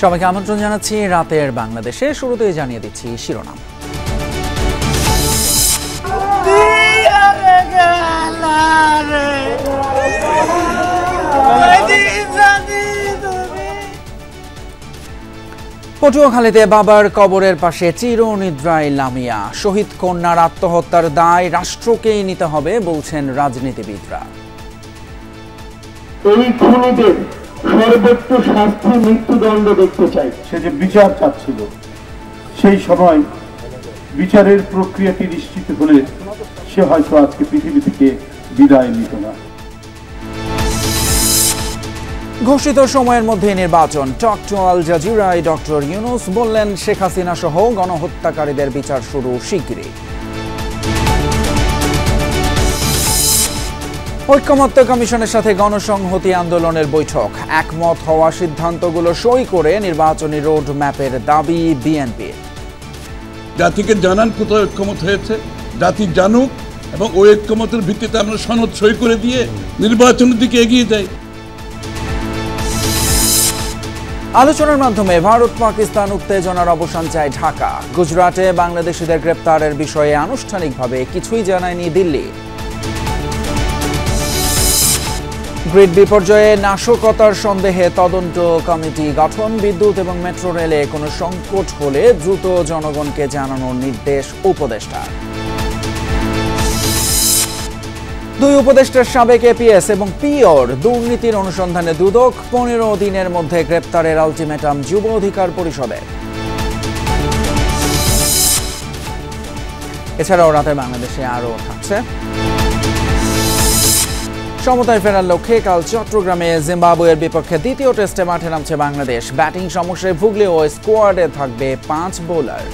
সবাইকে আমন্ত্রণ জানাচ্ছি রাতের বাংলাদেশে। শুরুতেই জানিয়ে দিচ্ছি শিরোনাম। পটুয়াখালীতে বাবার কবরের পাশে চিরনিদ্রায় লামিয়া। শহীদ কন্যার আত্মহত্যার দায় রাষ্ট্রকেই নিতে হবে বলছেন রাজনীতিবিদরা। এই খুনিদের সর্বোচ্চ শাস্তি মৃত্যুদণ্ড দেখতে চাই। সে যে বিচার চাচ্ছিল, সেই সময় বিচারের প্রক্রিয়াটি নিশ্চিত হলে সে হয়তো আজকে পৃথিবী থেকে বিদায় নিত না। ঘোষিত সময়ের মধ্যে নির্বাচন। টক টু আল জাজিরায় ডক্টর ইউনুস বললেন, শেখ হাসিনা সহ গণহত্যাকারীদের বিচার শুরু শিগগিরই। ঐকমত্য কমিশনের সাথে গণসংহতি আন্দোলনের বৈঠক। একমত হওয়া সিদ্ধান্তগুলো সই করে নির্বাচনী রোড ম্যাপের দাবি বিএনপির। জাতিকে জানান কোথাও ঐক্যমত হয়েছে, জাতি জানুক, এবং ওই ঐক্যমতের ভিত্তিতে আমরা সনদ সই করে দিয়ে নির্বাচনের দিকে এগিয়ে যাই। আলোচনার মাধ্যমে ভারত পাকিস্তান উত্তেজনার অবসান চায় ঢাকা। গুজরাটে বাংলাদেশিদের গ্রেপ্তারের বিষয়ে আনুষ্ঠানিকভাবে কিছুই জানায়নি দিল্লি। গ্রিড বিপর্যয়ে নাশকতার সন্দেহে তদন্ত কমিটি গঠন। বিদ্যুৎ এবং মেট্রো রেলে কোনো সংকট হলে দ্রুত জনগণকে জানানোর নির্দেশ উপদেষ্টার। দুই উপদেষ্টার সাবেক এপিএস এবং পিওর দুর্নীতির অনুসন্ধানে দুদক। 15 দিনের মধ্যে গ্রেপ্তারের আলটিমেটাম যুব অধিকার পরিষদের। এছাড়াও রাতে বাংলাদেশে আরও থাকছে। সমতায় ফেরার লক্ষ্যে কাল চট্টগ্রামে জিম্বাবুয়ের বিপক্ষে দ্বিতীয় টেস্টে মাঠে নামছে বাংলাদেশ। ব্যাটিং সমস্যায় ভুগলেও স্কোয়াডে থাকবে 5 বোলার।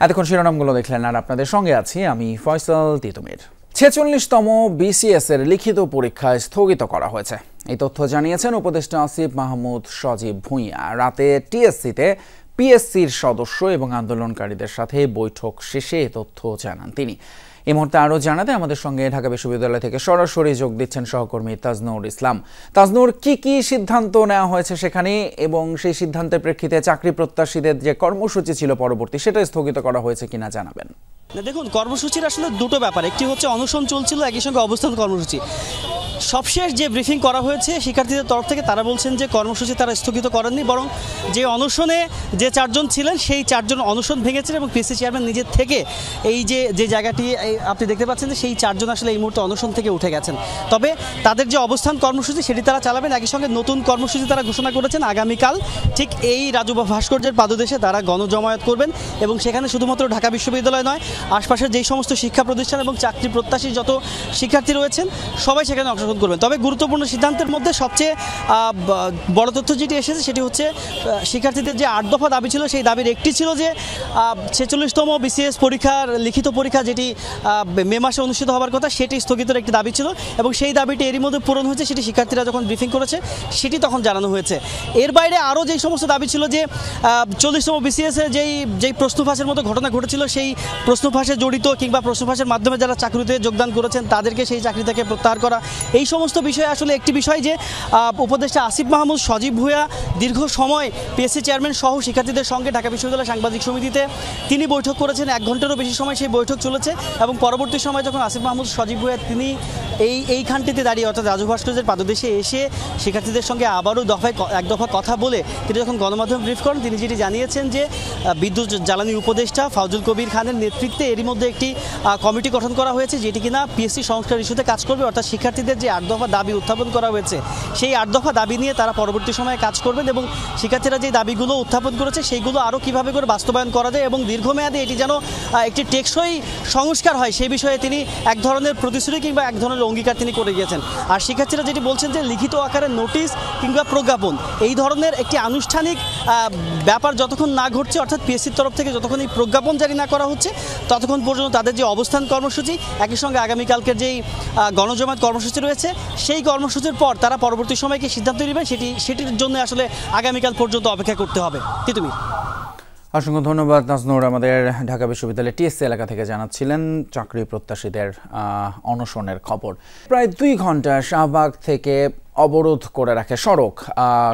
এতক্ষণ শিরোনামগুলো দেখলেন, আর আপনাদের সঙ্গে আছি আমি ফয়সাল তিতুমির। 46তম বিসিএস এর লিখিত পরীক্ষা স্থগিত করা হয়েছে। এই তথ্য জানিয়েছেন উপদেষ্টা আসিফ মাহমুদ সজীব ভুঁইয়া। রাতে টিএসসিতে পিএসসির সদস্য এবং আন্দোলনকারীদের সাথে বৈঠক শেষে এ তথ্য জানান তিনি। এই মুহূর্তে আরও জানাতে আমাদের সঙ্গে ঢাকা বিশ্ববিদ্যালয় থেকে সরাসরি যোগ দিচ্ছেন সহকর্মী তাজনুর ইসলাম। তাজনুর, কি সিদ্ধান্ত নেওয়া হয়েছে সেখানে, এবং সেই সিদ্ধান্তের প্রেক্ষিতে চাকরি প্রত্যাশীদের যে কর্মসূচি ছিল পরবর্তী, সেটা স্থগিত করা হয়েছে কিনা জানাবেন। দেখুন, কর্মসূচির আসলে দুটো ব্যাপার। একটি হচ্ছে অনশন চলছিল, একই সঙ্গে অবস্থান কর্মসূচি। সবশেষ যে ব্রিফিং করা হয়েছে শিক্ষার্থীদের তরফ থেকে, তারা বলছেন যে কর্মসূচি তারা স্থগিত করেননি, বরং যে অনশনে যে 4 জন ছিলেন সেই 4 জন অনশন ভেঙেছেন এবং পিএসসি চেয়ারম্যান নিজের থেকে এই যে জায়গাটি আপনি দেখতে পাচ্ছেন যে সেই 4 জন আসলে এই মুহূর্তে অনশন থেকে উঠে গেছেন। তবে তাদের যে অবস্থান কর্মসূচি সেটি তারা চালাবেন। একই সঙ্গে নতুন কর্মসূচি তারা ঘোষণা করেছেন। আগামীকাল ঠিক এই রাজু ভাস্কর্যের পাদদেশে তারা গণজমায়েত করবেন এবং সেখানে শুধুমাত্র ঢাকা বিশ্ববিদ্যালয় নয়, আশপাশের যেই সমস্ত শিক্ষা প্রতিষ্ঠান এবং চাকরি প্রত্যাশী যত শিক্ষার্থী রয়েছেন সবাই সেখানে অংশগ্রহণ করবেন। তবে গুরুত্বপূর্ণ সিদ্ধান্তের মধ্যে সবচেয়ে বড় তথ্য যেটি এসেছে সেটি হচ্ছে শিক্ষার্থীদের যে 8 দফা দাবি ছিল, সেই দাবির একটি ছিল যে 46তম বিসিএস পরীক্ষার লিখিত পরীক্ষা যেটি মে মাসে অনুষ্ঠিত হওয়ার কথা, সেটি স্থগিতের একটি দাবি ছিল এবং সেই দাবিটি এরই মধ্যে পূরণ হয়েছে। সেটি শিক্ষার্থীরা যখন ব্রিফিং করেছে সেটি তখন জানানো হয়েছে। এর বাইরে আরও যেই সমস্ত দাবি ছিল যে 40তম বিসিএসে যেই প্রশ্ন ফাঁসের মতো ঘটনা ঘটেছিল, সেই প্রশ্ন ফাঁসে জড়িত কিংবা প্রশ্ন ফাঁসের মাধ্যমে যারা চাকরিতে যোগদান করেছেন তাদেরকে সেই চাকরি থেকে প্রত্যাহার করা, এই সমস্ত বিষয়ে আসলে একটি বিষয় যে উপদেষ্টা আসিফ মাহমুদ সজীব ভুঁইয়া দীর্ঘ সময় পিএসসি চেয়ারম্যান সহ শিক্ষার্থীদের সঙ্গে ঢাকা বিশ্ববিদ্যালয় সাংবাদিক সমিতিতে তিনি বৈঠক করেছেন। 1 ঘন্টারও বেশি সময় সেই বৈঠক চলেছে এবং পরবর্তী সময় যখন আসিফ মাহমুদ সজীব ভুঁইয়া তিনি এইখানটিতে দাঁড়িয়ে অর্থাৎ রাজু ভাস্কর্যের পাদদেশে এসে শিক্ষার্থীদের সঙ্গে আবারও এক দফা কথা বলে তিনি যখন গণমাধ্যমে ব্রিফ করেন, তিনি যেটি জানিয়েছেন যে বিদ্যুৎ জ্বালানি উপদেষ্টা ফাউজুল কবির খানের নেতৃত্বে এরই মধ্যে একটি কমিটি গঠন করা হয়েছে যেটি কিনা পিএসসি সংস্কার ইস্যুতে কাজ করবে। অর্থাৎ শিক্ষার্থীদের যে 8 দফা দাবি উত্থাপন করা হয়েছে সেই 8 দফা দাবি নিয়ে তারা পরবর্তী সময়ে কাজ করবেন এবং শিক্ষার্থীরা যে দাবিগুলো উত্থাপন করেছে সেইগুলো আরও কীভাবে করে বাস্তবায়ন করা যায় এবং দীর্ঘমেয়াদে এটি যেন একটি টেকসই সংস্কার হয় সেই বিষয়ে তিনি এক ধরনের প্রতিশ্রুতি কিংবা এক ধরনের অঙ্গীকার তিনি করে গিয়েছেন। আর শিক্ষার্থীরা যেটি বলছেন যে লিখিত আকারে নোটিশ কিংবা প্রজ্ঞাপন এই ধরনের একটি আনুষ্ঠানিক ব্যাপার যতক্ষণ না ঘটছে, অর্থাৎ পিএসসির তরফ থেকে যতক্ষণ এই প্রজ্ঞাপন জারি না করা হচ্ছে ততক্ষণ পর্যন্ত তাদের যে অবস্থান কর্মসূচি, একই সঙ্গে আগামীকালকের যেই গণজমায়েত কর্মসূচি রয়েছে সেই কর্মসূচির পর তারা পরবর্তী সময়ে কি সিদ্ধান্ত নেবেন সেটির জন্য আসলে আগামীকাল পর্যন্ত অপেক্ষা করতে হবে। তিতুমির। অসংখ্য ধন্যবাদ নাজনুর। আমাদের ঢাকা বিশ্ববিদ্যালয়ের টিএসসি এলাকা থেকে জানাচ্ছিলেন চাকরি প্রত্যাশীদের অনশনের খবর। প্রায় 2 ঘন্টা শাহবাগ থেকে অবরোধ করে রাখে সড়ক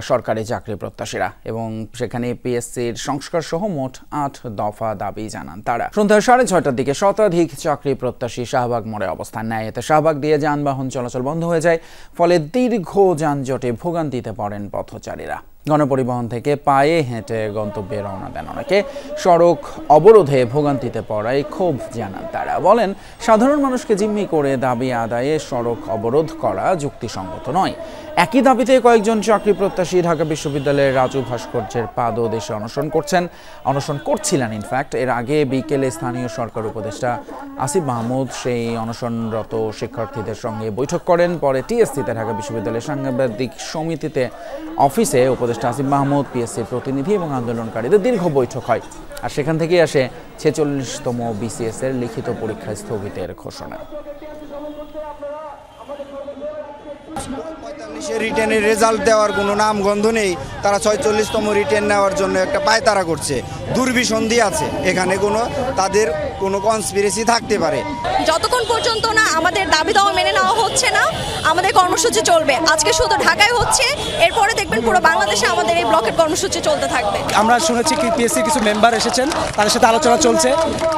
সরকারি চাকরি প্রত্যাশীরা এবং সেখানে পিএসসির সংস্কার সহ মোট 8 দফা দাবি জানান তারা। সন্ধ্যা 6:30টার দিকে শতাধিক চাকরি প্রত্যাশী শাহবাগ মোড়ে অবস্থান নেয়। এতে শাহবাগ দিয়ে যানবাহন চলাচল বন্ধ হয়ে যায়, ফলে দীর্ঘ যানজটে ভোগান্তিতে পড়েন পথচারীরা। গণপরিবহন থেকে পায়ে হেঁটে গন্তব্যে রওনা দেন অনেকে। সড়ক অবরোধে ভোগান্তিতে পড়ায় ক্ষোভ জানান তারা। বলেন, সাধারণ মানুষকে জিম্মি করে দাবি আদায়ে সড়ক অবরোধ করা যুক্তিসঙ্গত নয়। একই দাবিতে কয়েকজন চাকরি প্রত্যাশী ঢাকা বিশ্ববিদ্যালয়ের রাজু ভাস্কর্যের পাদদেশে অনশন করছিলেন। ইনফ্যাক্ট এর আগে বিকেলে স্থানীয় সরকার উপদেষ্টা আসিফ মাহমুদ সেই অনশনরত শিক্ষার্থীদের সঙ্গে বৈঠক করেন। পরে টিএসসিতে ঢাকা বিশ্ববিদ্যালয়ের সাংবাদিক সমিতিতে অফিসে উপদেষ্টা আসিফ মাহমুদ, পিএসসির প্রতিনিধি এবং আন্দোলনকারীদের দীর্ঘ বৈঠক হয়। আর সেখান থেকেই আসে 46তম বিসিএস এর লিখিত পরীক্ষা স্থগিতের ঘোষণা। রিটেনের রেজাল্ট দেওয়ার কোনো নাম গন্ধ নেই। তারা 46তম রিটেন নেওয়ার জন্য একটা পায়তারা করছে। দুর্বিসন্ধি আছে এখানে, তাদের কোনো কনস্পিরেসি থাকতে পারে। যতক্ষণ পর্যন্ত না আমাদের দাবি দাওয়া মেনে নেওয়া হচ্ছে না, আমাদের কর্মসূচি চলবে। আজকে শুধু ঢাকায় হচ্ছে, এরপরে দেখবেন পুরো বাংলাদেশে আমাদের এই ব্লকের কর্মসূচি চলতে থাকবে। আমরা শুনেছি কি পিএসসি কিছু মেম্বার এসেছেন, তাদের সাথে আলোচনা চলছে।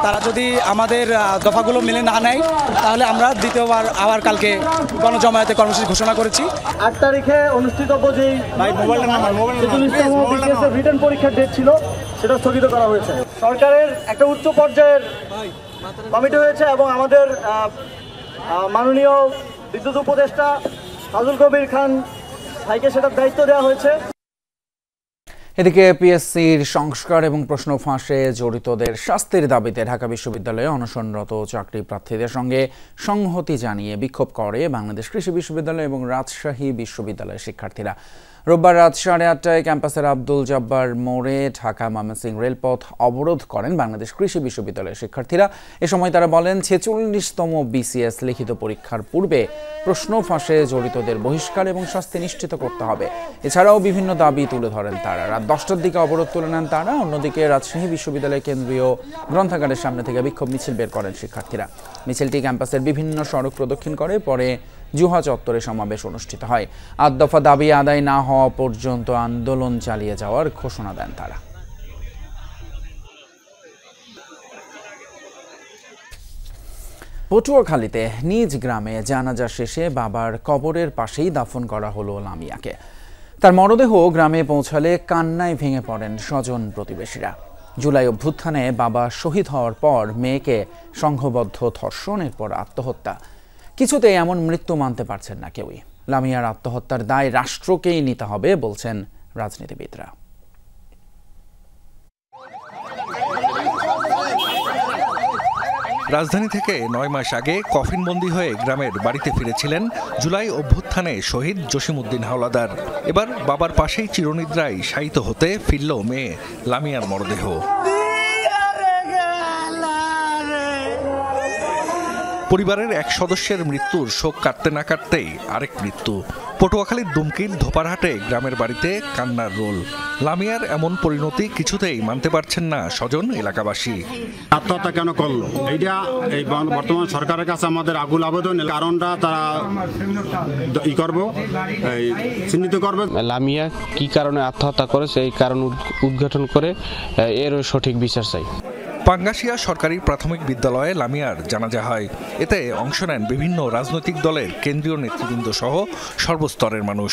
তারা যদি আমাদের দফাগুলো মেনে না নেয় তাহলে আমরা দ্বিতীয়বার আবার কালকে গণজমায়েতে কর্মসূচি ঘোষণা করেছি। 8 তারিখে অনুষ্ঠিতব্য যেই 46তম বিসিএস রিটেন পরীক্ষার ডেট ছিল সেটা স্থগিত করা হয়েছে। সরকারের একটা উচ্চ পর্যায়ের কমিটি হয়েছে এবং আমাদের মাননীয় বিদ্যুৎ উপদেষ্টা ফাজুল কবির খান ভাইকে সেটার দায়িত্ব দেওয়া হয়েছে। এদিকে পিএসসির সংস্কার এবং প্রশ্ন ফাঁসে জড়িতদের শাস্তির দাবিতে ঢাকা বিশ্ববিদ্যালয়ে অনশনরত চাকরি প্রার্থীদের সঙ্গে সংহতি জানিয়ে বিক্ষোভ করে বাংলাদেশ কৃষি বিশ্ববিদ্যালয় এবং রাজশাহী বিশ্ববিদ্যালয়ের শিক্ষার্থীরা। রোববার রাত 8:30টায় ক্যাম্পাসের আব্দুল জব্বার মোড়ে ঢাকা ময়মনসিংহ রেলপথ অবরোধ করেন বাংলাদেশ কৃষি বিশ্ববিদ্যালয়ের শিক্ষার্থীরা। এ সময় তারা বলেন, 46তম বিসিএস লিখিত পরীক্ষার পূর্বে প্রশ্ন ফাঁসে জড়িতদের বহিষ্কার এবং শাস্তি নিশ্চিত করতে হবে। এছাড়াও বিভিন্ন দাবি তুলে ধরেন তারা। রাত 10টার দিকে অবরোধ তুলে নেন তারা। অন্যদিকে রাজশাহী বিশ্ববিদ্যালয়ের কেন্দ্রীয় গ্রন্থাগারের সামনে থেকে বিক্ষোভ মিছিল বের করেন শিক্ষার্থীরা। মিছিলটি ক্যাম্পাসের বিভিন্ন সড়ক প্রদক্ষিণ করে, পরে জুহা চত্বরে সমাবেশ অনুষ্ঠিত হয়। 8 দফা দাবি আদায় না হওয়া পর্যন্ত আন্দোলন চালিয়ে যাওয়ার ঘোষণা দেন তারা। পটুয়াখালীতে নিজ গ্রামে জানাজা শেষে বাবার কবরের পাশেই দাফন করা হলো লামিয়াকে। তার মরদেহ গ্রামে পৌঁছালে কান্নায় ভেঙে পড়েন স্বজন প্রতিবেশীরা। জুলাই অভ্যুত্থানে বাবা শহীদ হওয়ার পর মেয়েকে সংঘবদ্ধ ধর্ষণের পর আত্মহত্যা। কিছুতেই এমন মৃত্যু মানতে পারছেন না কেউই। লামিয়ার আত্মহত্যার দায় রাষ্ট্রকেই নিতে হবে বলছেন রাজনীতিবিদরা। রাজধানী থেকে 9 মাস আগে কফিনবন্দি হয়ে গ্রামের বাড়িতে ফিরেছিলেন জুলাই অভ্যুত্থানে শহীদ জসিমউদ্দিন হাওলাদার। এবার বাবার পাশেই চিরনিদ্রায় শায়িত হতে ফিরল মেয়ে লামিয়ার মরদেহ। পরিবারের এক সদস্যের মৃত্যুর শোক কাটতে না কাটতেই আরেক মৃত্যু। পটুয়াখালীর দুমকির ধোপারহাটে গ্রামের বাড়িতে কান্নার রোল। লামিয়ার এমন পরিণতি কিছুতেই মানতে পারছেন না স্বজন এলাকাবাসী। আত্মহত্যা কেন করলো, এইটা এই বর্তমান সরকারের কাছে আমাদের আকুল আবেদন। কারণটা তারা চিহ্নিত করবে। লামিয়া কি কারণে আত্মহত্যা করেছে এই কারণ উদ্ঘাটন করে এর সঠিক বিচার চাই। পাঙ্গাশিয়া সরকারি প্রাথমিক বিদ্যালয়ে লামিয়ার জানাজা হয়। এতে অংশ নেন বিভিন্ন রাজনৈতিক দলের কেন্দ্রীয় নেতৃবৃন্দ সহ সর্বস্তরের মানুষ।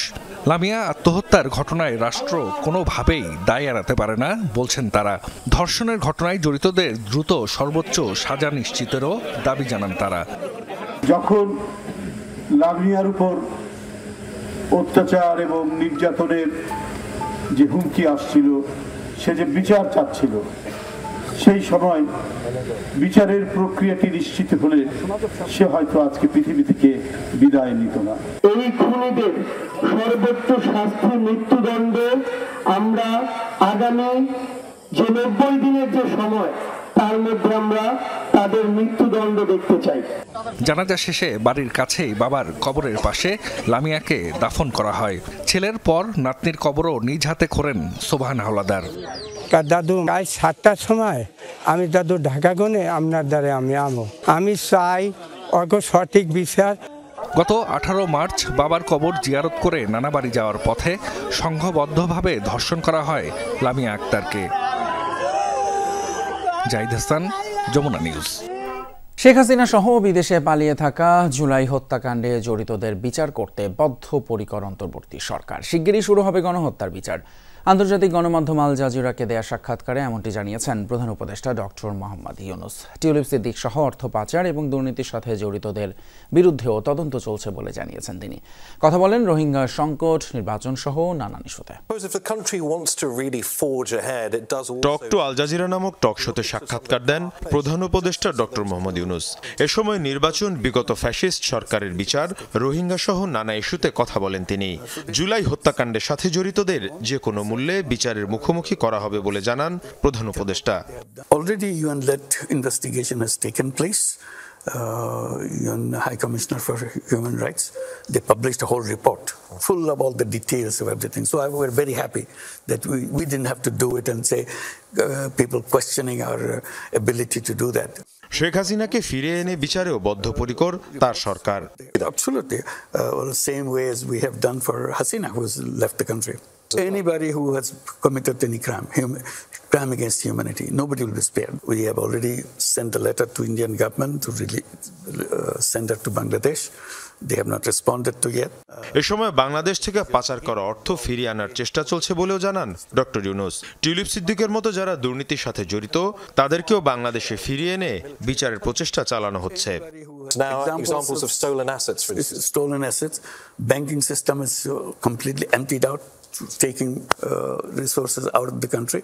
লামিয়া আত্মহত্যার ঘটনায় রাষ্ট্র কোনোভাবেই দায় এড়াতে পারে না বলছেন তারা। ধর্ষণের ঘটনায় জড়িতদের দ্রুত সর্বোচ্চ সাজা নিশ্চিতেরও দাবি জানান তারা। যখন লামিয়ার উপর অত্যাচার এবং নির্যাতনের যে হুমকি আসছিল, সে যে বিচার চাচ্ছিল, সেই সময় বিচারের প্রক্রিয়াটি নিশ্চিত হলে সে হয়তো আজকে পৃথিবী থেকে বিদায় নিত না। এই খুনিদের সর্বোচ্চ শাস্তি মৃত্যুদণ্ড আমরা আগামী যে 90 দিনের যে সময় তার মধ্যে আমরা তাদের মৃত্যুদণ্ড দেখতে চাই। জানাজা শেষে বাড়ির কাছেই বাবার কবরের পাশে লামিয়াকে দাফন করা হয়। ছেলের পর নাতনির কবরও নিজ হাতে খোঁড়েন সোবহান হাওলাদার। দাদু আজ 7টার সময় আমি দাদু ঢাকা গনে আপনার দ্বারে আমি চাই অর্ঘ সঠিক বিচার। গত 18 মার্চ বাবার কবর জিয়ারত করে নানা বাড়ি যাওয়ার পথে সংঘবদ্ধভাবে ধর্ষণ করা হয় লামিয়া আক্তারকে। জাহিদ হাসান, যমুনা নিউজ। শেখ হাসিনা সহ বিদেশে পালিয়ে থাকা জুলাই হত্যাকাণ্ডে জড়িতদের বিচার করতে বদ্ধপরিকর অন্তর্বর্তী সরকার। শিগগিরই শুরু হবে গণহত্যার বিচার। আন্তর্জাতিক গণমাধ্যম আল জাজিরাকে দেয়া সাক্ষাৎকারে এমনটি জানিয়েছেন প্রধান উপদেষ্টা ডক্টর মোহাম্মদ ইউনূস। টিউলিপ সিদ্দিক সহ অর্থ পাচার এবং দুর্নীতির সাথে জড়িতদের বিরুদ্ধেও তদন্ত চলছে বলে জানিয়েছেন তিনি। কথা বলেন রোহিঙ্গা সংকট, নির্বাচন সহ নানান ইস্যুতে। টক টু আল জাজিরা নামক টক শোতে সাক্ষাৎকার দেন প্রধান উপদেষ্টা ডক্টর মোহাম্মদ ইউনূস। এ সময় নির্বাচন, বিগত ফ্যাসিস্ট সরকারের বিচার, রোহিঙ্গা সহ নানা ইস্যুতে কথা বলেন তিনি। জুলাই হত্যাকাণ্ডের সাথে জড়িতদের যে কোনো মূল্যে বিচারের মুখোমুখি করা হবে বলে জানান প্রধান উপদেষ্টা। Already UN-led investigation has taken place. UN High Commissioner for Human Rights, they published a whole report full of all the details of everything. So we're very happy that we didn't have to do it and say people questioning our ability to do that. Sheikh হাসিনাকে ফিরিয়ে এনে বিচারেও বদ্ধপরিকর তার সরকার। Absolutely, same way as we have done for Hasina, who has left the country. Anybody who has committed any crime against humanity, nobody will be spared. We have already sent a letter to Indian government to really send her to Bangladesh. They have not responded to yet. এ সময় বাংলাদেশ থেকে পাচার করা অর্থ ফিরিয়ে আনার চেষ্টা চলছে বলেও জানান ডক্টর ইউনূস। টিউলিপ সিদ্দিকের মতো যারা দুর্নীতির সাথে জড়িত তাদেরকেও বাংলাদেশে ফিরিয়ে এনে বিচারের প্রচেষ্টা চালানো হচ্ছে। Examples of stolen assets. Banking system is completely emptied out, taking resources out of the country.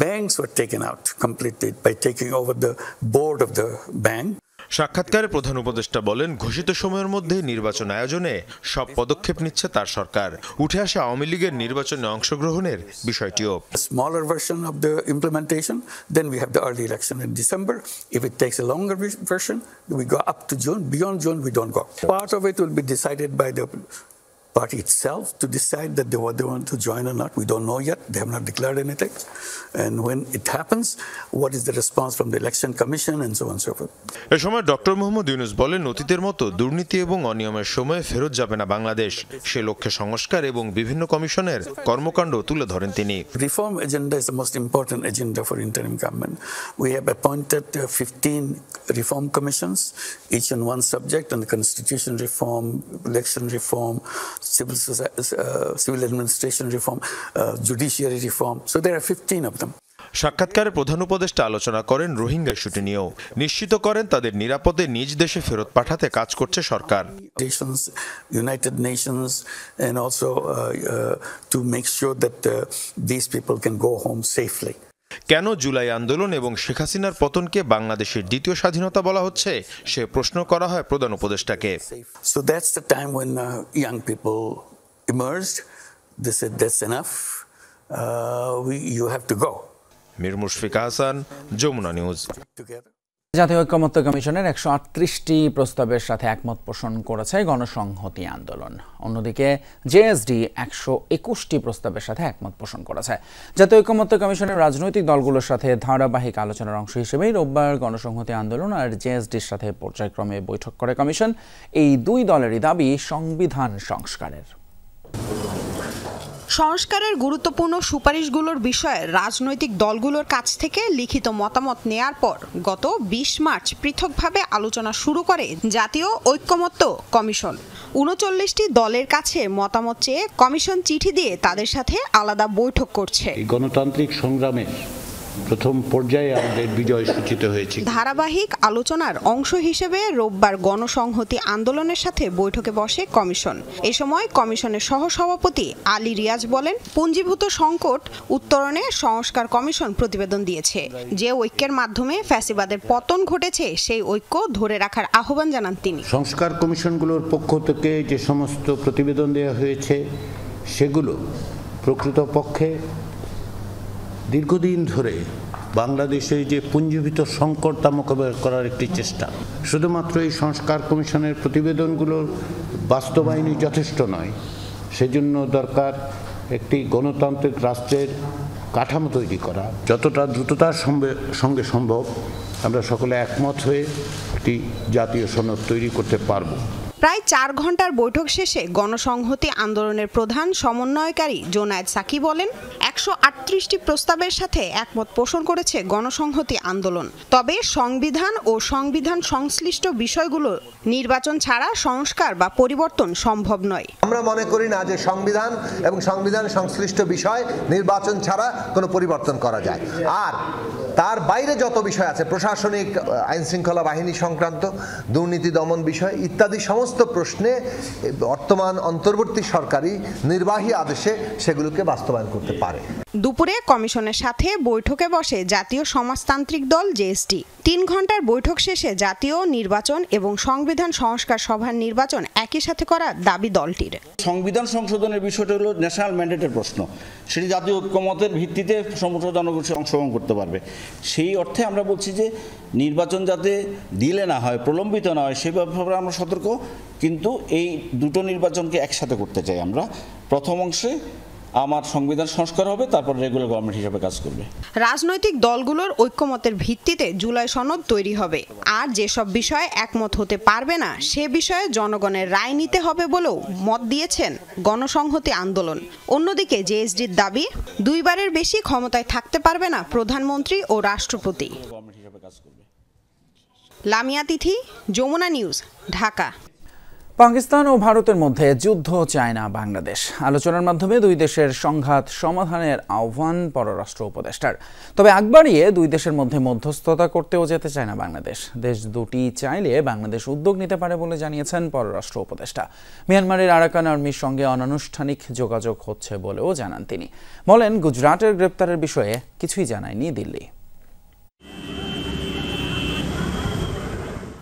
Banks were taken out completely by taking over the board of the bank. সাক্ষাৎকারে প্রধান উপদেষ্টা বলেন, ঘোষিত সময়ের মধ্যে নির্বাচন আয়োজনে সব পদক্ষেপ নিচ্ছে তার সরকার। উঠে আসা আওয়ামী লীগের নির্বাচনে অংশগ্রহণের বিষয়টিও। Smaller version of the implementation, then we have the early election in December. If it takes a longer version, we go up to June. Beyond June, we don't go. Part of it will be decided by the party itself to decide that they want to join or not. We don't know yet. They have not declared anything. And when it happens, what is the response from the election commission and so on and so forth. এ সময় doctor Mohammad Yunus বলেন, অতীতের মতো দুর্নীতি এবং অনিয়মের সময় ফেরত যাবে না বাংলাদেশ। সে লক্ষ্যে সংস্কার এবং বিভিন্ন কমিশনের কর্মকাণ্ড তুলে ধরেন তিনি। Reform agenda is the most important agenda for interim government. We have appointed 15 reform commissions, each on one subject, on the constitution reform, election reform, civil administration reform, judiciary reform. So there are 15 of them. সাক্ষাৎকারে প্রধান উপদেষ্টা আলোচনা করেন রোহিঙ্গা ইস্যুটি নিয়েও। নিশ্চিত করেন তাদের নিরাপদে নিজ দেশে ফেরত পাঠাতে কাজ করছে সরকার। United Nations and also to make sure that these people can go home safely. কেন জুলাই আন্দোলন এবং শেখ হাসিনার পতনকে বাংলাদেশের দ্বিতীয় স্বাধীনতা বলা হচ্ছে সে প্রশ্ন করা হয় প্রধান উপদেষ্টাকে। So that's the time when young people emerged. They said that's enough. You have to go. Mir Mushfika Hasan, Jamuna news. জাতীয় ঐক্যমত্য কমিশনের 138টি প্রস্তাবের সাথে একমত পোষণ করেছে গণসংহতি আন্দোলন। অন্যদিকে জেএসডি 121টি প্রস্তাবের সাথে একমত পোষণ করেছে। জাতীয় ঐক্যমত্য কমিশনের রাজনৈতিক দলগুলোর সাথে ধারাবাহিক আলোচনার অংশ হিসেবেই রোববার গণসংহতি আন্দোলন আর জেএসডির সাথে পর্যায়ক্রমে বৈঠক করে কমিশন। এই দুই দলেরই দাবি সংবিধান সংস্কারের। সংস্কারের গুরুত্বপূর্ণ সুপারিশগুলোর বিষয়ে রাজনৈতিক দলগুলোর কাছ থেকে লিখিত মতামত নেয়ার পর গত 20 মার্চ পৃথকভাবে আলোচনা শুরু করে জাতীয় ঐক্যমত্য কমিশন। 39টি দলের কাছে মতামত চেয়ে কমিশন চিঠি দিয়ে তাদের সাথে আলাদা বৈঠক করছে। গণতান্ত্রিক সংগ্রামে প্রথম পর্যায়ে আমাদের বিজয় সূচিত হয়েছে। ধারাবাহিক আলোচনার অংশ হিসেবে রোববার গণসংহতি আন্দোলনের সাথে বৈঠকে বসে কমিশন। এ সময় কমিশনের সহসভাপতি আলী রিয়াজ বলেন, পুঞ্জীভূত সংকট উত্তরণে সংস্কার কমিশন প্রতিবেদন দিয়েছে। যে ঐক্যের মাধ্যমে ফ্যাসিবাদের পতন ঘটেছে সেই ঐক্য ধরে রাখার আহ্বান জানান তিনি। সংস্কার কমিশনগুলোর পক্ষ থেকে যে সমস্ত প্রতিবেদন দেওয়া হয়েছে সেগুলো প্রকৃতপক্ষে দীর্ঘদিন ধরে বাংলাদেশে যে পুঞ্জীভূত সংকট তা মোকাবেলা করার একটি চেষ্টা। শুধুমাত্র এই সংস্কার কমিশনের প্রতিবেদনগুলোর বাস্তবায়নই যথেষ্ট নয়, সেজন্য দরকার একটি গণতান্ত্রিক রাষ্ট্রের কাঠামো তৈরি করা। যতটা দ্রুততার সঙ্গে সম্ভব আমরা সকলে একমত হয়ে একটি জাতীয় সনদ তৈরি করতে পারব। প্রায় 4 ঘন্টার বৈঠক শেষে গণসংহতি আন্দোলনের প্রধান সমন্বয়কারী জোনায়েদ সাকি বলেন, 138টি প্রস্তাবের সাথে একমত পোষণ করেছে গণসংহতি আন্দোলন। তবে সংবিধান ও সংবিধান সংশ্লিষ্ট বিষয়গুলো নির্বাচন ছাড়া সংস্কার বা পরিবর্তন সম্ভব নয়। আমরা মনে করি না যে সংবিধান এবং সংবিধান সংশ্লিষ্ট বিষয় নির্বাচন ছাড়া কোনো পরিবর্তন করা যায়। আর তার বাইরে যত বিষয় আছে, প্রশাসনিক আইন শৃঙ্খলা বাহিনী সংক্রান্ত, দুর্নীতি দমন বিষয় ইত্যাদি সমস্ত প্রশ্নে বর্তমান অন্তর্বর্তী সরকারি নির্বাহী আদেশে সেগুলোকে বাস্তবায়ন করতে পারে। দুপুরে কমিশনের সাথে বৈঠকে বসে জাতীয় সমাজতান্ত্রিক দল জেএসটি। 3 ঘন্টার বৈঠক শেষে জাতীয় নির্বাচন এবং সংবিধান সংস্কার সভার নির্বাচন একই সাথে করার দাবি দলটির। সংবিধান সংশোধনের বিষয়টা হলো ন্যাশনাল ম্যান্ডেটের প্রশ্ন, সেটি জাতীয় ঐক্যমতের ভিত্তিতে সমস্ত জনগোষ্ঠী অংশগ্রহণ করতে পারবে। সেই অর্থে আমরা বলছি যে নির্বাচন যাতে দিলে না হয়, প্রলম্বিত না হয়, সেই ব্যাপারে আমরা সতর্ক। কিন্তু এই দুটো নির্বাচনকে একসাথে করতে চাই আমরা। প্রথম অংশে আমার সংবিধান সংস্কার হবে, তারপর রেগুলার গভর্নমেন্ট হিসেবে কাজ করবে। রাজনৈতিক দলগুলোর ঐক্যমতের ভিত্তিতে জুলাই সনদ তৈরি হবে। আর যেসব বিষয়ে একমত হতে পারবে না সে বিষয়ে জনগণের রায় নিতে হবে বলেও মত দিয়েছেন গণসংহতি আন্দোলন। অন্যদিকে জেএসডির দাবি, 2 বারের বেশি ক্ষমতায় থাকতে পারবে না প্রধানমন্ত্রী ও রাষ্ট্রপতি। লামিয়া তিথি, যমুনা নিউজ, ঢাকা। পাকিস্তান ও ভারতের মধ্যে যুদ্ধ চায় না বাংলাদেশ। আলোচনার মাধ্যমে 2 দেশের সংঘাত সমাধানের আহ্বান পররাষ্ট্র উপদেষ্টার। তবে আগ বাড়িয়ে 2 দেশের মধ্যে মধ্যস্থতা করতেও যেতে চায় না বাংলাদেশ। দেশ দুটি চাইলে বাংলাদেশ উদ্যোগ নিতে পারে বলে জানিয়েছেন পররাষ্ট্র উপদেষ্টা। মিয়ানমারের আরাকান আর্মির সঙ্গে অনানুষ্ঠানিক যোগাযোগ হচ্ছে বলেও জানান তিনি। বলেন, গুজরাটের গ্রেপ্তারের বিষয়ে কিছুই জানায়নি দিল্লি।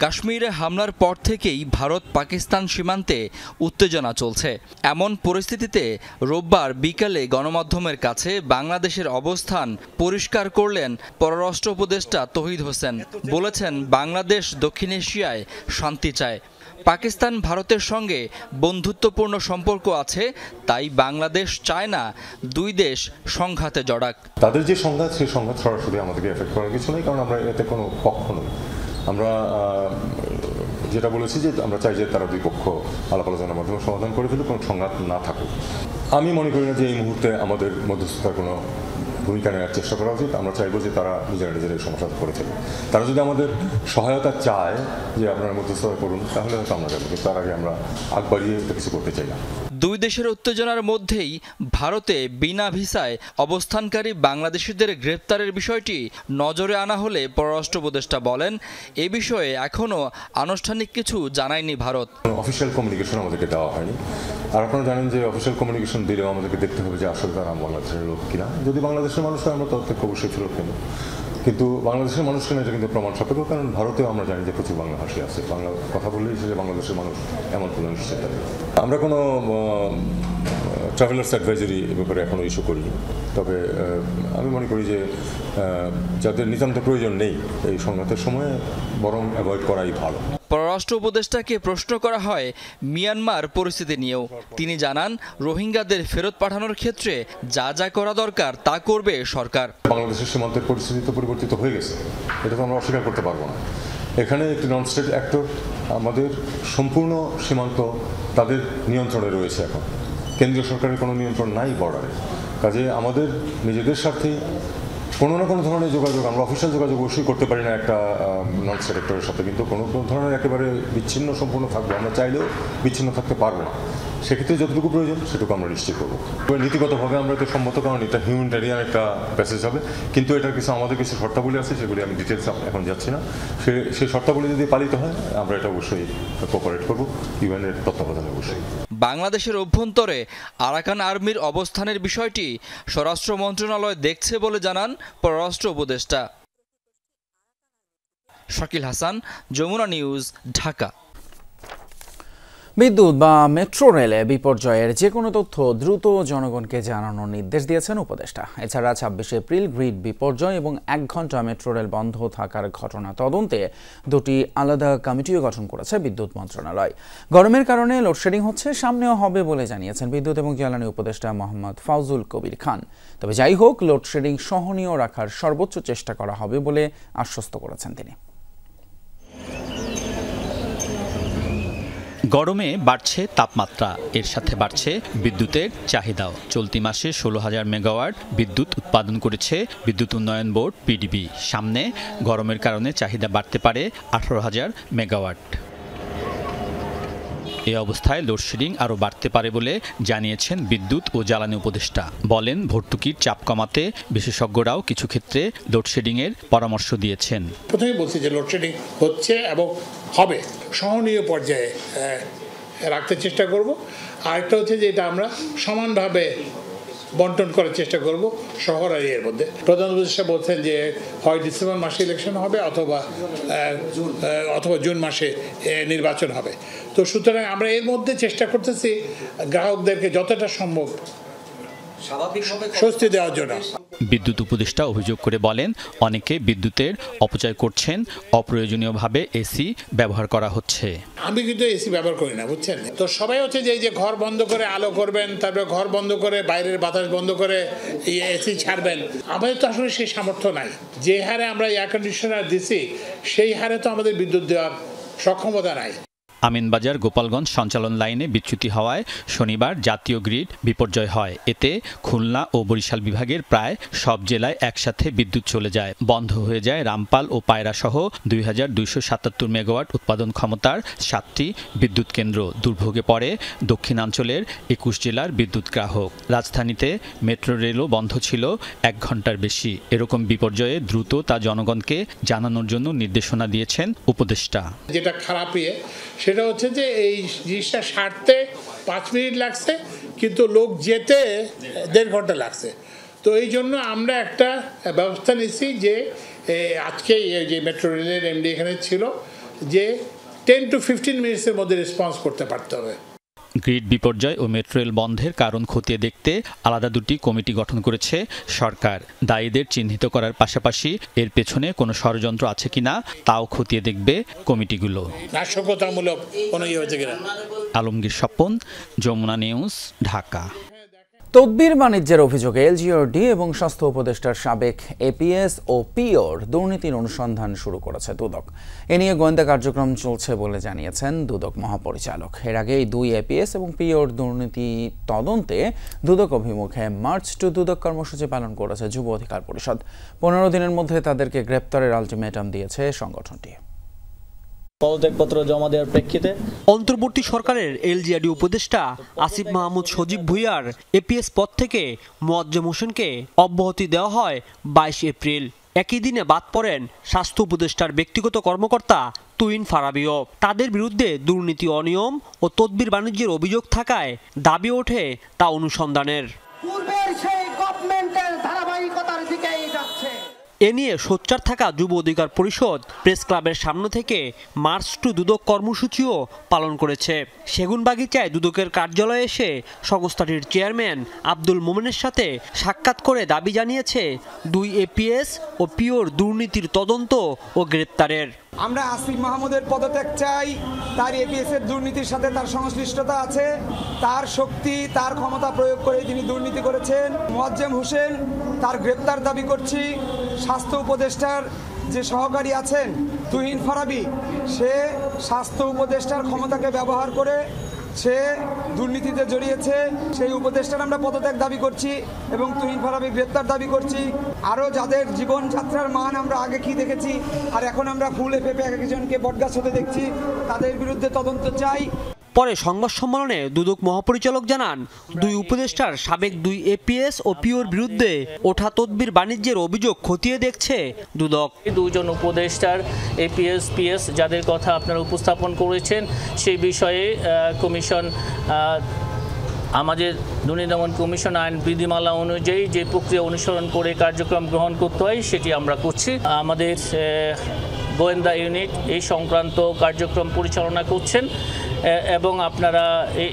কাশ্মীরে হামলার পর থেকেই ভারত পাকিস্তান সীমান্তে উত্তেজনা চলছে। এমন পরিস্থিতিতে রোববার বিকালে গণমাধ্যমের কাছে বাংলাদেশের অবস্থান পরিষ্কার করলেন পররাষ্ট্র উপদেষ্টা তৌহিদ হোসেন। বলেছেন, বাংলাদেশ দক্ষিণ এশিয়ায় শান্তি চায়। পাকিস্তান ভারতের সঙ্গে বন্ধুত্বপূর্ণ সম্পর্ক আছে, তাই বাংলাদেশ চায় না 2 দেশ সংঘাতে জড়াক। তাদের যে সংঘাত, সেই সংঘাত সরাসরি আমাদেরকে এফেক্ট করার কিছু নেই, কারণ আমরা এতে কোনো পক্ষ নই। আমরা যেটা বলেছি যে আমরা চাই যে তারা 2 পক্ষ আলাপ আলোচনার মাধ্যমে সমাধান করে ফেলে, কোনো সংঘাত না থাকুক। আমি মনে করি না যে এই মুহূর্তে আমাদের মধ্যস্থতার কোনো ভূমিকা নেওয়ার চেষ্টা করা উচিত। আমরা চাইবো যে তারা নিজেরাই সমস্যা করে ফেলে। তারা যদি আমাদের সহায়তা চায় যে আপনারা মধ্যস্থতা করুন, তাহলে হয়তো আমরা যাবো, কিন্তু তার আগে আমরা আগ বাড়িয়ে কিছু করতে চাই না। 2 দেশের উত্তেজনার মধ্যেই ভারতে বিনা ভিসায় অবস্থানকারী বাংলাদেশিদের গ্রেপ্তারের বিষয়টি নজরে আনা হলে পররাষ্ট্র উপদেষ্টা বলেন, এ বিষয়ে এখনও আনুষ্ঠানিক কিছু জানায়নি ভারত। অফিসিয়াল কমিউনিকেশন আমাদেরকে দেওয়া হয়নি। আর আপনারা জানেন যে অফিসিয়াল কমিউনিকেশন দিলেও আমাদেরকে দেখতে হবে যে আসলে তারা বাংলাদেশের লোক কিনা। যদি বাংলাদেশের মানুষ হয়, আমরা তাদের থেকে অবশ্যই ফেরত নেব। কিন্তু বাংলাদেশের মানুষ কিনা এটা কিন্তু প্রমাণ সাপেক্ষ, কারণ ভারতেও আমরা জানি যে প্রচুর বাংলা ভাষী আছে। বাংলা কথা বললেই যে বাংলাদেশের মানুষ এমন কোনো নিশ্চিত নেই। আমরা কোনো ট্রাভেলার্স অ্যাডভাইজারি এ ব্যাপারে এখনও ইস্যু করিনি। তবে আমি মনে করি যে যাদের নিতান্ত প্রয়োজন নেই এই সংঘাতের সময়ে, বরং অ্যাভয়েড করাই ভালো। পররাষ্ট্র উপদেষ্টাকে প্রশ্ন করা হয় মিয়ানমার পরিস্থিতি নিয়েও। তিনি জানান, রোহিঙ্গাদের ফেরত পাঠানোর ক্ষেত্রে যা যা করা দরকার তা করবে সরকার। বাংলাদেশের সীমান্তের পরিস্থিতি তো পরিবর্তিত হয়ে গেছে, এটা তো আমরা অস্বীকার করতে পারবো না। এখানে একটি নন স্টেট অ্যাক্টর, আমাদের সম্পূর্ণ সীমান্ত তাদের নিয়ন্ত্রণে রয়েছে। এখন কেন্দ্রীয় সরকারের কোনো নিয়ন্ত্রণ নাই বর্ডারে। কাজে আমাদের নিজেদের স্বার্থে কোনো না কোনো ধরনের যোগাযোগ, আমরা অফিসিয়াল যোগাযোগ অবশ্যই করতে পারি না একটা নন স্টেট অ্যাক্টরের সাথে, কিন্তু কোনো ধরনের একেবারে বিচ্ছিন্ন সম্পূর্ণ থাকবে, আমরা চাইলেও বিচ্ছিন্ন থাকতে পারবো না। সেক্ষেত্রে যতটুকু প্রয়োজন সেটুকু আমরা নিশ্চিত করবো। নীতিগতভাবে আমরা এটা সম্মত, কারণ এটা হিউম্যানিটেরিয়ান একটা প্যাসেজ হবে, কিন্তু এটার আমাদের কিছু শর্তাবলী আছে, সেগুলি আমি ডিটেলস এখন যাচ্ছি না। সেই শর্তাবলী যদি পালিত হয়, আমরা এটা অবশ্যই কোঅপারেট করবো, ইউএনের তত্ত্বাবধানে অবশ্যই। বাংলাদেশের অভ্যন্তরে আরাকান আর্মির অবস্থানের বিষয়টি স্বরাষ্ট্র মন্ত্রণালয় দেখছে বলে জানান পররাষ্ট্র উপদেষ্টা। শাকিল হাসান, যমুনা নিউজ, ঢাকা। বিদ্যুৎ বা মেট্রো রেলে বিপর্যয়ের যে কোনো তথ্য দ্রুত জনগণকে জানানোর নির্দেশ দিয়েছেন উপদেষ্টা। এছাড়া ২৬ এপ্রিল গ্রিড বিপর্যয় এবং ১ ঘন্টা মেট্রো রেল বন্ধ থাকার ঘটনা তদন্তে দুটি আলাদা কমিটিও গঠন করেছে বিদ্যুৎ মন্ত্রণালয়। গরমের কারণে লোডশেডিং হচ্ছে, সামনেও হবে বলে জানিয়েছেন বিদ্যুৎ এবং জ্বালানি উপদেষ্টা মোহাম্মদ ফাউজুল কবির খান। তবে যাই হোক, লোডশেডিং সহনীয় রাখার সর্বোচ্চ চেষ্টা করা হবে বলে আশ্বস্ত করেছেন তিনি। গরমে বাড়ছে তাপমাত্রা, এর সাথে বাড়ছে বিদ্যুতের চাহিদাও। চলতি মাসে ১৬,০০০ মেগাওয়াট বিদ্যুৎ উৎপাদন করেছে বিদ্যুৎ উন্নয়ন বোর্ড পিডিবি। সামনে গরমের কারণে চাহিদা বাড়তে পারে ১৮,০০০ মেগাওয়াট। এই অবস্থায় লোডশেডিং আরও বাড়তে পারে বলে জানিয়েছেন বিদ্যুৎ ও জ্বালানি উপদেষ্টা। বলেন, ভর্তুকির চাপ কমাতে বিশেষজ্ঞরাও কিছু ক্ষেত্রে লোডশেডিংয়ের পরামর্শ দিয়েছেন। প্রথমে বলছি যে লোডশেডিং হচ্ছে এবং হবে, সহনীয় পর্যায়ে রাখতে চেষ্টা করব। আরেকটা হচ্ছে যে এটা আমরা সমানভাবে বন্টন করার চেষ্টা করব শহর আর এর মধ্যে। প্রধান উপদেষ্টা বলছেন যে হয় ডিসেম্বর মাসে ইলেকশন হবে অথবা জুন মাসে নির্বাচন হবে। তো সুতরাং আমরা এর মধ্যে চেষ্টা করতেছি গ্রাহকদেরকে যতটা সম্ভব স্বস্তি দেওয়ার জন্য। বিদ্যুৎ উপদেষ্টা অভিযোগ করে বলেন, অনেকে বিদ্যুতের অপচয় করছেন, অপ্রয়োজনীয়ভাবে এসি ব্যবহার করা হচ্ছে। আমি কিন্তু এসি ব্যবহার করি না, বুঝছেন। তো সবাই হচ্ছে যে এই যে ঘর বন্ধ করে আলো করবেন, তারপরে ঘর বন্ধ করে বাইরের বাতাস বন্ধ করে এসি ছাড়বেন। আমাদের তো আসলে সেই সামর্থ্য নাই। যে হারে আমরা এয়ার কন্ডিশনার দিছি সেই হারে তো আমাদের বিদ্যুৎ দেওয়ার সক্ষমতা নাই। আমিনবাজার গোপালগঞ্জ সঞ্চালন লাইনে বিচ্যুতি হওয়ায় শনিবার জাতীয় গ্রিড বিপর্যয় হয়। এতে খুলনা ও বরিশাল বিভাগের প্রায় সব জেলায় একসাথে বিদ্যুৎ চলে যায়। বন্ধ হয়ে যায় রামপাল ও পায়রা সহ ২,২৭৭ মেগাওয়াট উৎপাদন ক্ষমতার ৭টি বিদ্যুৎ কেন্দ্র। দুর্ভোগে পড়ে দক্ষিণাঞ্চলের ২১ জেলার বিদ্যুৎ গ্রাহক। রাজধানীতে মেট্রো রেলও বন্ধ ছিল ১ ঘন্টার বেশি। এরকম বিপর্যয়ে দ্রুত তা জনগণকে জানানোর জন্য নির্দেশনা দিয়েছেন উপদেষ্টা। যেটা খারাপ সেটা হচ্ছে যে এই জিনিসটা সারতে ৫ মিনিট লাগছে, কিন্তু লোক যেতে ১.৫ ঘন্টা লাগছে। তো এই জন্য আমরা একটা ব্যবস্থা নিচ্ছি যে আজকে যে মেট্রো রেলের এমডি এখানে ছিল যে 10 to 15 মিনিটসের মধ্যে রেসপন্স করতে পারতে হবে। গ্রিড বিপর্যয় ও মেট্রো রেল বন্ধের কারণ খতিয়ে দেখতে আলাদা দুটি কমিটি গঠন করেছে সরকার। দায়ীদের চিহ্নিত করার পাশাপাশি এর পেছনে কোনো ষড়যন্ত্র আছে কিনা তাও খতিয়ে দেখবে কমিটিগুলো। নাশকতামূলক কোনো ইয়ে হয়েছে কিনা। আলমগীর স্বপন, যমুনা নিউজ, ঢাকা। তদবির বাণিজ্যের অভিযোগে এলজিআরডি এবং স্বাস্থ্য উপদেষ্টার সাবেক এপিএস ও পিওর দুর্নীতির অনুসন্ধান শুরু করেছে দুদক। এ নিয়ে গোয়েন্দা কার্যক্রম চলছে বলে জানিয়েছেন দুদক মহাপরিচালক। এর আগে এই দুই এপিএস এবং পিওর দুর্নীতি তদন্তে দুদক অভিমুখে মার্চ টু দুদক কর্মসূচি পালন করেছে যুব অধিকার পরিষদ। ১৫ দিনের মধ্যে তাদেরকে গ্রেপ্তারের আলটিমেটাম দিয়েছে সংগঠনটি। পদত্যাগপত্র জমা দেওয়ার প্রেক্ষিতে অন্তর্বর্তী সরকারের এলজিআরডি উপদেষ্টা আসিফ মাহমুদ সজীব ভুঁইয়ার এপিএস পদ থেকে মোয়াজ্জেম হোসেনকে অব্যাহতি দেওয়া হয় ২২ এপ্রিল। একই দিনে বাদ পড়েন স্বাস্থ্য উপদেষ্টার ব্যক্তিগত কর্মকর্তা তুহিন ফারাবিও। তাদের বিরুদ্ধে দুর্নীতি, অনিয়ম ও তদবির বাণিজ্যের অভিযোগ থাকায় দাবি ওঠে তা অনুসন্ধানের। এ নিয়ে সোচ্চার থাকা যুব অধিকার পরিষদ প্রেস ক্লাবের সামনে থেকে মার্চ টু দুদক কর্মসূচিও পালন করেছে। সেগুনবাগিচায় দুদকের কার্যালয়ে এসে সংস্থাটির চেয়ারম্যান আব্দুল মোমেনের সাথে সাক্ষাৎ করে দাবি জানিয়েছে দুই এপিএস ও পিওর দুর্নীতির তদন্ত ও গ্রেপ্তারের। আমরা আসিফ মাহমুদের পদত্যাগ চাই। তার এপিএস এর দুর্নীতির সাথে তার সংশ্লিষ্টতা আছে, তার শক্তি, তার ক্ষমতা প্রয়োগ করে তিনি দুর্নীতি করেছেন। মোয়াজ্জেম হোসেন, তার গ্রেপ্তার দাবি করছি। স্বাস্থ্য উপদেষ্টার যে সহকারী আছেন তুহিন ফারাবি, সে স্বাস্থ্য উপদেষ্টার ক্ষমতাকে ব্যবহার করে সে দুর্নীতিতে জড়িয়েছে। সেই উপদেষ্টার আমরা পদত্যাগ দাবি করছি এবং তুহিন ফারাবি গ্রেপ্তার দাবি করছি। আরও যাদের জীবনযাত্রার মান আমরা আগে কি দেখেছি আর এখন আমরা ফুলে ফেপে এক একজনকে বটগাছ হতে দেখছি, তাদের বিরুদ্ধে তদন্ত চাই। পরে সংবাদ সম্মেলনে দুদক মহাপরিচালক জানান, দুই উপদেষ্টার সাবেক দুই এপিএস ও পিওর বিরুদ্ধে ওঠা তদবির বাণিজ্যের অভিযোগ খতিয়ে দেখছে দুদক। দুজন উপদেষ্টার এপিএস পিএস যাদের কথা আপনারা উপস্থাপন করেছেন সেই বিষয়ে কমিশন আমাদের দুর্নীতি দমন কমিশন আইন বিধিমালা অনুযায়ী যে প্রক্রিয়া অনুসরণ করে কার্যক্রম গ্রহণ করতে হয় সেটি আমরা করছি। আমাদের গোয়েন্দা ইউনিট এই সংক্রান্ত কার্যক্রম পরিচালনা করছেন এবং আপনারা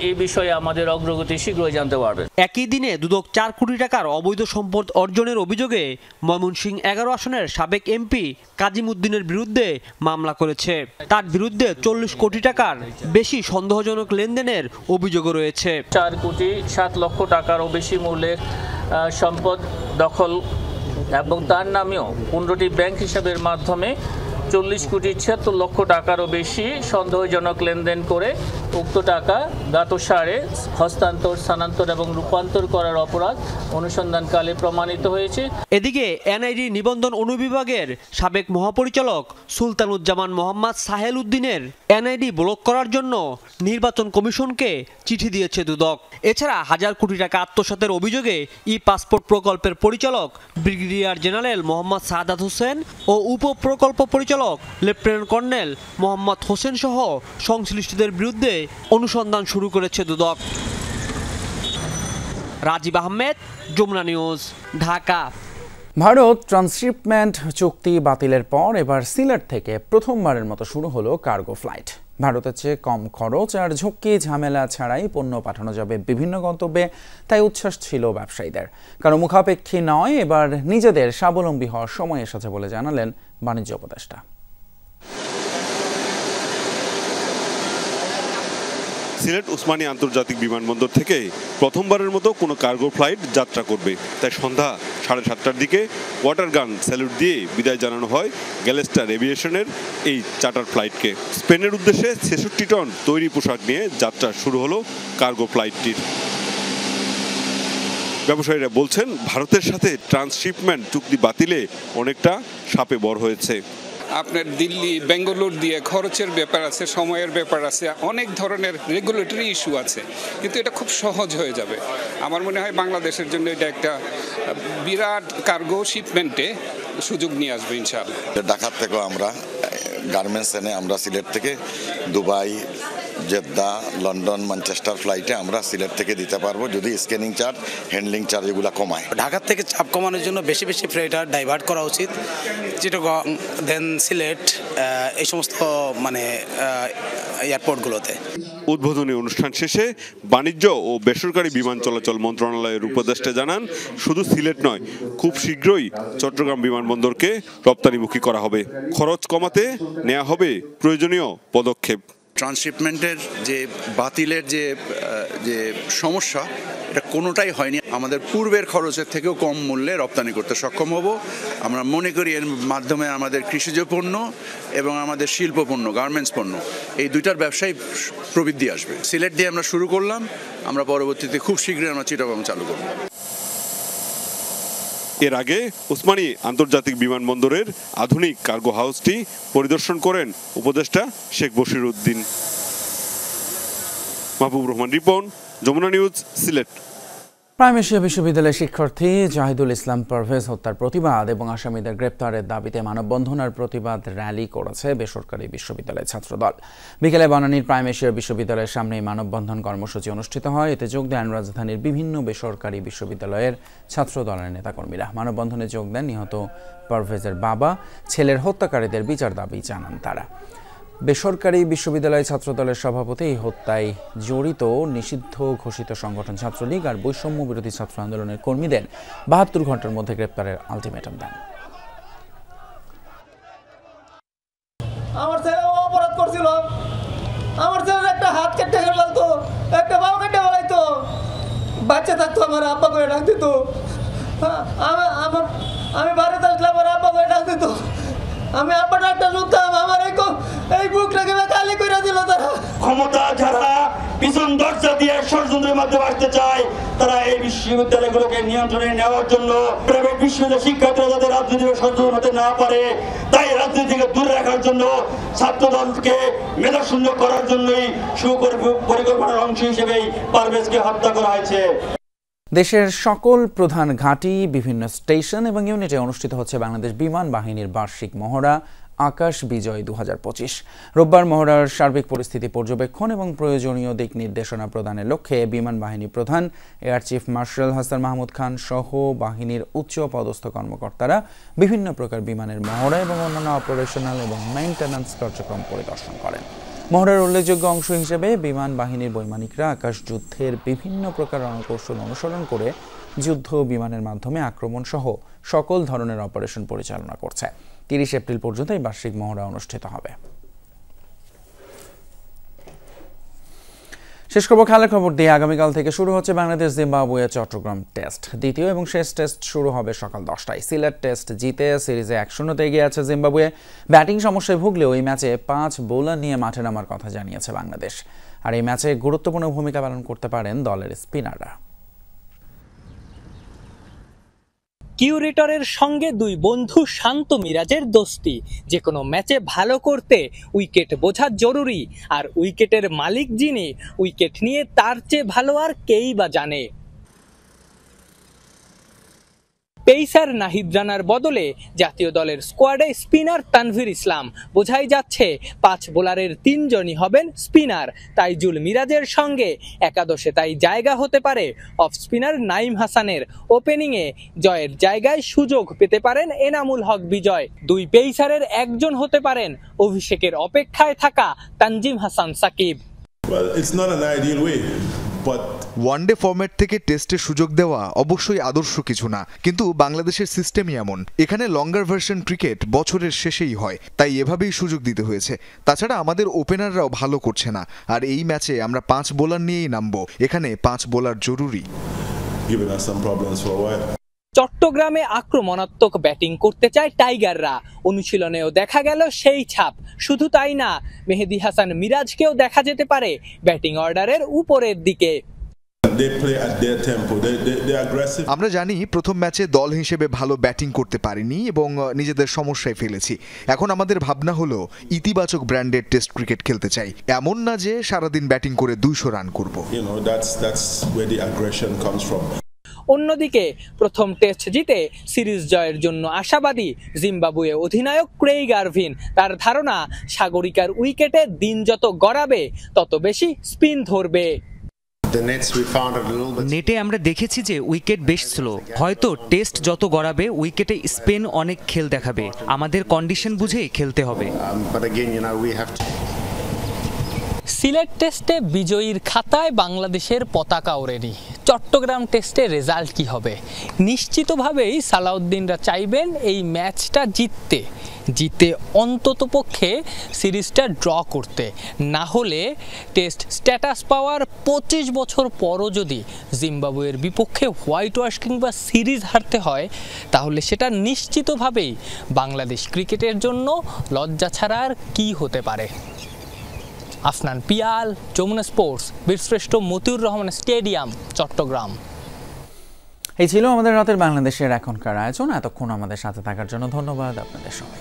এই বিষয়ে আমাদের অগ্রগতি শীঘ্রই জানতে পারবেন। একই দিনে দুদক 4 কোটি টাকার অবৈধ সম্পদ অর্জনের অভিযোগে ময়মনসিংহ 11 আসনের সাবেক এমপি কাজিম উদ্দিনের বিরুদ্ধে মামলা করেছে। তার বিরুদ্ধে 40 কোটি টাকার বেশি সন্দেহজনক লেনদেনের অভিযোগও রয়েছে। 4 কোটি 7 লক্ষ টাকারও বেশি মূল্যের সম্পদ দখল এবং তার নামেও 15টি ব্যাংক হিসাবের মাধ্যমে 40 কোটি 76 লক্ষ টাকারও বেশি সন্দেহজনক লেনদেন করে উক্ত টাকা জ্ঞাতসারে হস্তান্তর, স্থানান্তর এবং রূপান্তর করার অপরাধ অনুসন্ধানকালে প্রমাণিত হয়েছে। এদিকে এনআইডি নিবন্ধন অনুবিভাগের সাবেক মহাপরিচালক সুলতানুজ্জামান মোহাম্মদ সাহেল উদ্দিনের এনআইডি ব্লক করার জন্য নির্বাচন কমিশনকে চিঠি দিয়েছে দুদক। এছাড়া হাজার কোটি টাকা আত্মসাতের অভিযোগে ই পাসপোর্ট প্রকল্পের পরিচালক ব্রিগেডিয়ার জেনারেল মোহাম্মদ সাদাত হোসেন ও উপপ্রকল্প পরিচালক লেফটেন্যান্ট কর্নেল মোহাম্মদ হোসেন সহ সংশ্লিষ্টদের বিরুদ্ধে অনুসন্ধান শুরু করেছে দুদক। রাজীব আহমেদ, যমুনা নিউজ, ঢাকা। ভারত ট্রান্সশিপমেন্ট চুক্তি বাতিলের পর এবার সিলেট থেকে প্রথমবারের মতো শুরু হলো কার্গো ফ্লাইট। ভারতের চেয়ে কম খরচ আর ঝুঁকি ঝামেলা ছাড়াই পণ্য পাঠানো যাবে বিভিন্ন গন্তব্যে, তাই উচ্ছ্বাস ছিল ব্যবসায়ীদের। কারণ মুখাপেক্ষী নয়, এবার নিজেদের স্বাবলম্বী হওয়ার সময় এসেছে বলে জানালেন বাণিজ্য উপদেষ্টা। সিলেট ওসমানী আন্তর্জাতিক বিমানবন্দর থেকে প্রথমবারের মতো কোনো কার্গো ফ্লাইট যাত্রা করবে। তাই সন্ধ্যা 7:30টার দিকে ওয়াটার গান স্যালুট দিয়ে বিদায় জানানো হয় গ্যালেস্টার এভিয়েশনের এই চার্টার ফ্লাইটকে। স্পেনের উদ্দেশ্যে 66 টন তৈরি পোশাক নিয়ে যাত্রা শুরু হলো কার্গো ফ্লাইটটির। ব্যবসায়ীরা বলছেন, ভারতের সাথে ট্রান্সশিপমেন্ট চুক্তি বাতিলে অনেকটা শাপে বর হয়েছে। আপনার দিল্লি, বেঙ্গালুরু দিয়ে খরচের ব্যাপার আছে, সময়ের ব্যাপার আছে, অনেক ধরনের রেগুলেটরি ইস্যু আছে, কিন্তু এটা খুব সহজ হয়ে যাবে। আমার মনে হয় বাংলাদেশের জন্য এটা একটা বিরাট কার্গো শিপমেন্টে সুযোগ নিয়ে আসবে ইনশাআল্লাহ। ঢাকা থেকেও আমরা গার্মেন্টস এনে আমরা সিলেট থেকে দুবাই, জেদ্দা, লন্ডন, ম্যানচেস্টার ফ্লাইটে আমরা সিলেট থেকে দিতে পারবো যদি স্ক্যানিং চার্জ, হ্যান্ডলিং চার্জ এগুলো কমায়। ঢাকা থেকে চাপ কমানোর জন্য বেশি বেশি ফ্লাইটার ডাইভার্ট করা উচিত। চিটাগং, দেন সিলেট, এই সমস্ত এয়ারপোর্টগুলোতে। উদ্বোধনী অনুষ্ঠান শেষে বাণিজ্য ও বেসরকারি বিমান চলাচল মন্ত্রণালয়ের উপদেষ্টা জানান, শুধু সিলেট নয়, খুব শীঘ্রই চট্টগ্রাম বিমানবন্দরকে রপ্তানিমুখী করা হবে। খরচ কমাতে নেওয়া হবে প্রয়োজনীয় পদক্ষেপ। ট্রান্সশিপমেন্টের যে বাতিলের যে সমস্যা, এটা কোনোটাই হয়নি। আমাদের পূর্বের খরচের থেকেও কম মূল্যে রপ্তানি করতে সক্ষম হব। আমরা মনে করি এর মাধ্যমে আমাদের কৃষিজ পণ্য এবং আমাদের শিল্প পণ্য, গার্মেন্টস পণ্য, এই দুইটার ব্যবসায় প্রবৃদ্ধি আসবে। সিলেট দিয়ে আমরা শুরু করলাম, আমরা পরবর্তীতে খুব শীঘ্রই আমরা চিটাগং চালু করব। এর আগে ওসমানী আন্তর্জাতিক বিমানবন্দরের আধুনিক কার্গো হাউসটি পরিদর্শন করেন উপদেষ্টা Sheikh Bashir Uddin. Mahbub Rahman Ripon, Jamuna news, Sylhet. Prime Asia বিশ্ববিদ্যালয়ের শিক্ষার্থী জাহিদুল ইসলাম পারভেজ হত্যার প্রতিবাদ এবং আসামিদের গ্রেপ্তারের দাবিতে মানববন্ধন আর প্রতিবাদ র্যালি করেছে বেসরকারি বিশ্ববিদ্যালয়ের ছাত্রদল। বিকেলে বনানীর প্রাইম এশিয়া বিশ্ববিদ্যালয়ের সামনে মানববন্ধন কর্মসূচি অনুষ্ঠিত হয়। এতে যোগ দেন রাজধানীর বিভিন্ন বেসরকারি বিশ্ববিদ্যালয়ের ছাত্রদলের নেতাকর্মীরা। মানববন্ধনে যোগ দেন নিহত পারভেজের বাবা। ছেলের হত্যাকারীদের বিচার দাবি জানান তারা। বেসরকারি বিশ্ববিদ্যালয় ছাত্রদলের সভাপতি এই হত্যায় জড়িত নিষিদ্ধ ঘোষিত সংগঠন ছাত্রলীগ আর বৈষম্য বিরোধী ছাত্র আন্দোলনের কর্মীদের 72 ঘন্টার মধ্যে গ্রেপ্তারের আলটিমেটাম দেন। আমার ছেলে অপরাধ করছিল, আমার ছেলের একটা হাত কেটে ফেলতো, একটা পা কেটে ফেলাইতো, বাচ্চা থাকতো আমার আব্বা করে ডাক দিত। আমি বাড়িতে আসলে আমার আব্বা করে ডাক দিত, আমি আব্বা ডাকটা শুনতাম, আমার এই বুকটাকে খালি করে দিল তারা। ক্ষমতা যারা পিছন দরজা দিয়ে ষড়যন্ত্রের মাধ্যমে আসতে চায়, তারা এই বিশ্ববিদ্যালয়গুলোকে নিয়ন্ত্রণে নেওয়ার জন্য প্রাইভেট বিশ্ববিদ্যালয় শিক্ষার্থীরা যাতে রাজনীতিকে সচেতন হতে না পারে, তাই রাজনীতিকে দূরে রাখার জন্য ছাত্রদলকে মেধাশূন্য করার জন্যই সুপরিকল্পনার অংশ হিসেবেই পারভেজকে হত্যা করা হয়েছে। দেশের সকল প্রধান ঘাঁটি, বিভিন্ন স্টেশন এবং ইউনিটে অনুষ্ঠিত হচ্ছে বাংলাদেশ বিমান বাহিনীর বার্ষিক মহড়া আকাশ বিজয় 2025। রোববার মহড়ার সার্বিক পরিস্থিতি পর্যবেক্ষণ এবং প্রয়োজনীয় দিক নির্দেশনা প্রদানের লক্ষ্যে বিমান বাহিনী প্রধান air chief marshal Hasan Mahmud Khan সহ বাহিনীর উচ্চ পদস্থ কর্মকর্তারা বিভিন্ন প্রকার বিমানের মহড়া এবং অন্যান্য অপারেশনাল এবং মেইনটেন্যান্স কার্যক্রম পরিদর্শন করেন। মহড়ার উল্লেখযোগ্য অংশ হিসেবে বিমান বাহিনীর বৈমানিকরা আকাশ যুদ্ধের বিভিন্ন প্রকার রণকৌশল অনুসরণ করে যুদ্ধ বিমানের মাধ্যমে আক্রমণ সহ সকল ধরনের অপারেশন পরিচালনা করছে। 30 এপ্রিল পর্যন্ত এই বার্ষিক মহড়া অনুষ্ঠিত হবে। শেষ করব খেলার খবর দিয়ে। আগামীকাল থেকে শুরু হচ্ছে বাংলাদেশ জিম্বাবুয়ে চট্টগ্রাম টেস্ট। দ্বিতীয় এবং শেষ টেস্ট শুরু হবে সকাল 10টায়। সিলেট টেস্ট জিতে সিরিজে 1-0 এগিয়ে আছে জিম্বাবুয়ে। ব্যাটিং সমস্যায় ভুগলেও এই ম্যাচে 5 বোলার নিয়ে মাঠে নামার কথা জানিয়েছে বাংলাদেশ। আর এই ম্যাচে গুরুত্বপূর্ণ ভূমিকা পালন করতে পারেন দলের স্পিনাররা। কিউরেটরের সঙ্গে দুই বন্ধু শান্ত মিরাজের দোস্তি। যে কোনো ম্যাচে ভালো করতে উইকেট বোঝা জরুরি, আর উইকেটের মালিক যিনি, উইকেট নিয়ে তার চেয়ে ভালো আর কেই বা জানে। পেসার নাহিদ রানার বদলে জাতীয় দলের স্কোয়াডে স্পিনার তানভীর ইসলাম। বোঝাই যাচ্ছে 5 বোলারের 3 জনই হবেন স্পিনার। তাইজুল মিরাজের সঙ্গে একাদশে তাই জায়গা হতে পারে অফ স্পিনার নাইম হাসানের। ওপেনিংয়ে জয়ের জায়গায় সুযোগ পেতে পারেন এনামুল হক বিজয়। দুই পেসারের একজন হতে পারেন অভিষেকের অপেক্ষায় থাকা তানজিম হাসান সাকিব। ওয়ানডে ফরম্যাট থেকে টেস্টে সুযোগ দেওয়া অবশ্যই আদর্শ কিছু না, কিন্তু বাংলাদেশের সিস্টেমই এমন। এখানে লঙ্গার ভার্সন ক্রিকেট বছরের শেষেই হয়, তাই এভাবেই সুযোগ দিতে হয়েছে। তাছাড়া আমাদের ওপেনাররাও ভালো করছে না, আর এই ম্যাচে আমরা 5 বোলার নিয়েই নামবো। এখানে 5 বোলার জরুরি। চট্টগ্রামে আক্রমণাত্মক ব্যাটিং করতে চায় টাইগাররা। অনুশীলনেও দেখা গেল সেই ছাপ। শুধু তাই না, মেহেদী হাসান মিরাজকেও দেখা যেতে পারে ব্যাটিং অর্ডারের উপরের দিকে। আমরা জানি প্রথম ম্যাচে দল হিসেবে ভালো ব্যাটিং করতে পারিনি এবং নিজেদের সমস্যায় ফেলেছি। এখন আমাদের ভাবনা হলো ইতিবাচক ব্র্যান্ডের টেস্ট ক্রিকেট খেলতে চাই। এমন না যে সারাদিন ব্যাটিং করে 200 রান করব। অন্যদিকে প্রথম টেস্ট জিতে সিরিজ জয়ের জন্য আশাবাদী জিম্বাবুয়ে অধিনায়ক ক্রেইগ আরভিন। তার ধারণা, সাগরিকার উইকেটে দিন যত গড়াবে তত বেশি স্পিন ধরবে। নেটে আমরা দেখেছি যে উইকেট বেশ স্লো। হয়তো টেস্ট যত গড়াবে উইকেটে স্পিন অনেক খেল দেখাবে। আমাদের কন্ডিশন বুঝেই খেলতে হবে। সিলেট টেস্টে বিজয়ীর খাতায় বাংলাদেশের পতাকা ওড়েনি। চট্টগ্রাম টেস্টে রেজাল্ট কি হবে? নিশ্চিতভাবেই সালাউদ্দিনরা চাইবেন এই ম্যাচটা জিতে অন্ততপক্ষে সিরিজটা ড্র করতে। না হলে টেস্ট স্ট্যাটাস পাওয়ার 25 বছর পরও যদি জিম্বাবুয়ের বিপক্ষে হোয়াইট ওয়াশ কিংবা সিরিজ হারতে হয়, তাহলে সেটা নিশ্চিতভাবেই বাংলাদেশ ক্রিকেটের জন্য লজ্জা ছাড়া আর কী হতে পারে। আফনান পিয়াল, যমুনা স্পোর্টস, বীরশ্রেষ্ঠ মতিউর রহমান স্টেডিয়াম, চট্টগ্রাম। এই ছিল আমাদের রাতের বাংলাদেশের এখনকার আয়োজন। এতক্ষণ আমাদের সাথে থাকার জন্য ধন্যবাদ আপনাদের সবাই।